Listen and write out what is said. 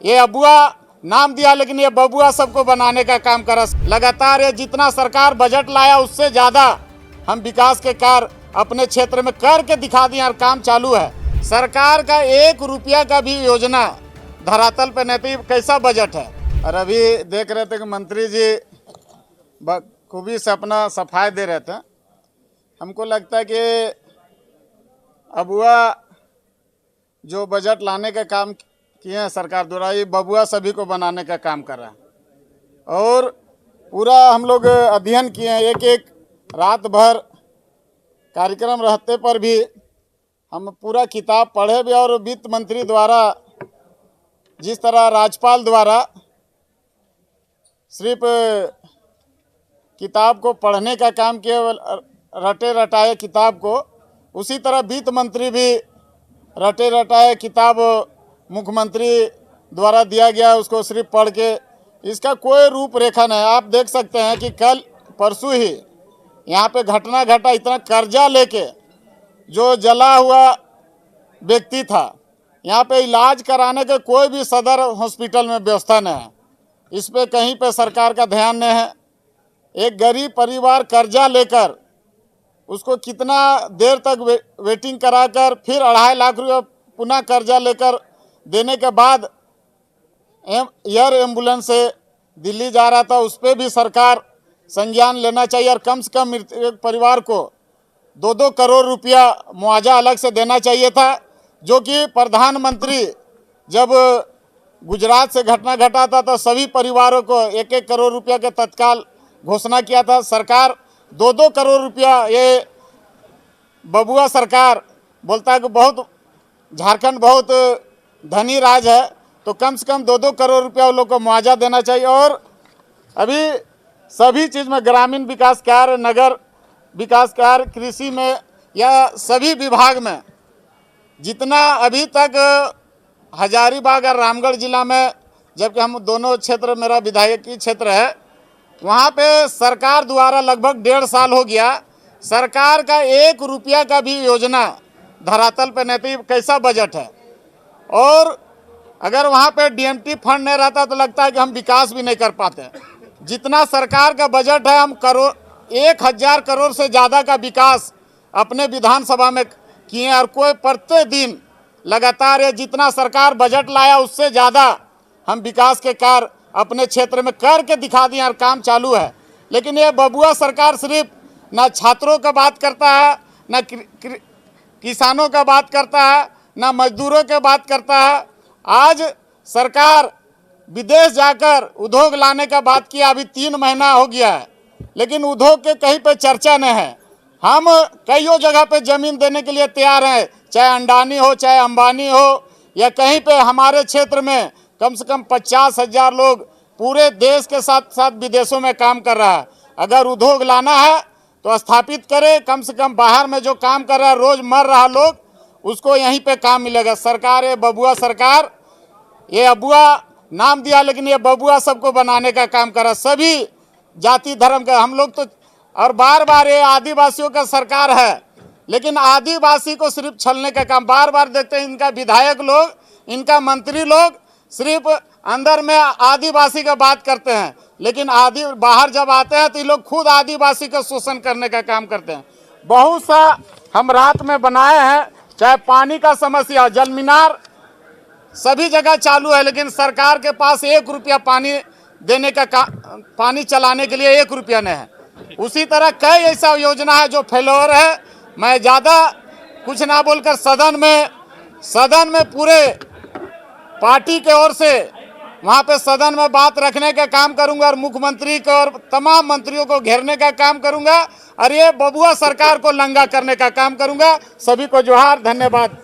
ये अबुआ नाम दिया, लेकिन ये बबुआ सबको बनाने का काम करा। लगातार ये जितना सरकार बजट लाया उससे ज़्यादा हम विकास के कार्य अपने क्षेत्र में करके दिखा दिए और काम चालू है। सरकार का 1 रुपया का भी योजना धरातल पे नहीं थी। कैसा बजट है। और अभी देख रहे थे कि मंत्री जी खूबी से अपना सफाई दे रहे थे। हमको लगता है कि अबुआ जो बजट लाने का काम किए हैं सरकार द्वारा, ये बबुआ सभी को बनाने का काम कर रहा है। और पूरा हम लोग अध्ययन किए हैं, एक एक रात भर कार्यक्रम रहते पर भी हम पूरा किताब पढ़े भी। और वित्त मंत्री द्वारा जिस तरह राज्यपाल द्वारा सिर्फ किताब को पढ़ने का काम किया, रटे रटाए किताब को, उसी तरह वित्त मंत्री भी रटे रटाए किताब मुख्यमंत्री द्वारा दिया गया, उसको सिर्फ पढ़ के इसका कोई रूपरेखा नहीं। आप देख सकते हैं कि कल परसों ही यहाँ पे घटना घटा। इतना कर्जा लेके जो जला हुआ व्यक्ति था, यहाँ पे इलाज कराने के कोई भी सदर हॉस्पिटल में व्यवस्था नहीं है। इस पे कहीं पे सरकार का ध्यान नहीं है। एक गरीब परिवार कर्जा लेकर उसको कितना देर तक वेटिंग कराकर फिर 2.5 लाख रुपये पुनः कर्जा लेकर देने के बाद एयर एम्बुलेंस से दिल्ली जा रहा था, उस पर भी सरकार संज्ञान लेना चाहिए। और कम से कम मृतक परिवार को 2-2 करोड़ रुपया मुआवजा अलग से देना चाहिए था, जो कि प्रधानमंत्री जब गुजरात से घटना घटा था तो सभी परिवारों को 1-1 करोड़ रुपया के तत्काल घोषणा किया था। सरकार 2-2 करोड़ रुपया, ये बबुआ सरकार बोलता है कि बहुत झारखंड बहुत धनी राज्य है, तो कम से कम 2-2 करोड़ रुपया उन लोग को मुआवजा देना चाहिए। और अभी सभी चीज़ में ग्रामीण विकास कार्य, नगर विकास कार्य, कृषि में या सभी विभाग में जितना अभी तक हजारीबाग और रामगढ़ जिला में, जबकि हम दोनों क्षेत्र, मेरा विधायकी क्षेत्र है, वहाँ पे सरकार द्वारा लगभग 1.5 साल हो गया, सरकार का 1 रुपया का भी योजना धरातल पे नहीं थी। कैसा बजट है। और अगर वहाँ पे डीएमटी फंड नहीं रहता तो लगता है कि हम विकास भी नहीं कर पाते। जितना सरकार का बजट है, हम 1000 करोड़ से ज़्यादा का विकास अपने विधानसभा में किए। और कोई प्रत्येक दिन लगातार ये जितना सरकार बजट लाया उससे ज़्यादा हम विकास के कार्य अपने क्षेत्र में करके दिखा दिए और काम चालू है। लेकिन ये बबुआ सरकार सिर्फ ना छात्रों का बात करता है, ना किसानों का बात करता है, ना मजदूरों के बात करता है। आज सरकार विदेश जाकर उद्योग लाने का बात किया, अभी 3 महीना हो गया है, लेकिन उद्योग के कहीं पे चर्चा नहीं है। हम कईयों जगह पे ज़मीन देने के लिए तैयार हैं, चाहे अंडानी हो, चाहे अंबानी हो, या कहीं पे हमारे क्षेत्र में कम से कम 50,000 लोग पूरे देश के साथ साथ विदेशों में काम कर रहा है। अगर उद्योग लाना है तो स्थापित करे, कम से कम बाहर में जो काम कर रहा है, रोज मर रहा लोग, उसको यहीं पे काम मिलेगा। सरकार, ये बबुआ सरकार, ये अबुआ नाम दिया, लेकिन ये बबुआ सबको बनाने का काम कर रहा है। सभी जाति धर्म का हम लोग तो, और बार बार ये आदिवासियों का सरकार है, लेकिन आदिवासी को सिर्फ छलने का काम बार बार देखते हैं। इनका विधायक लोग, इनका मंत्री लोग सिर्फ अंदर में आदिवासी का बात करते हैं, लेकिन बाहर जब आते हैं तो ये लोग खुद आदिवासी का शोषण करने का काम करते हैं। बहुत सा हम रात में बनाए हैं, चाहे पानी का समस्या, जल मीनार सभी जगह चालू है, लेकिन सरकार के पास 1 रुपया पानी देने का पानी चलाने के लिए 1 रुपया नहीं है। उसी तरह कई ऐसा योजना है जो फेलोर है। मैं ज़्यादा कुछ ना बोलकर सदन में पूरे पार्टी के ओर से वहाँ पे सदन में बात रखने का काम करूंगा, और मुख्यमंत्री को और तमाम मंत्रियों को घेरने का काम करूंगा, और ये बबुआ सरकार को लंगा करने का काम करूंगा। सभी को जोहार, धन्यवाद।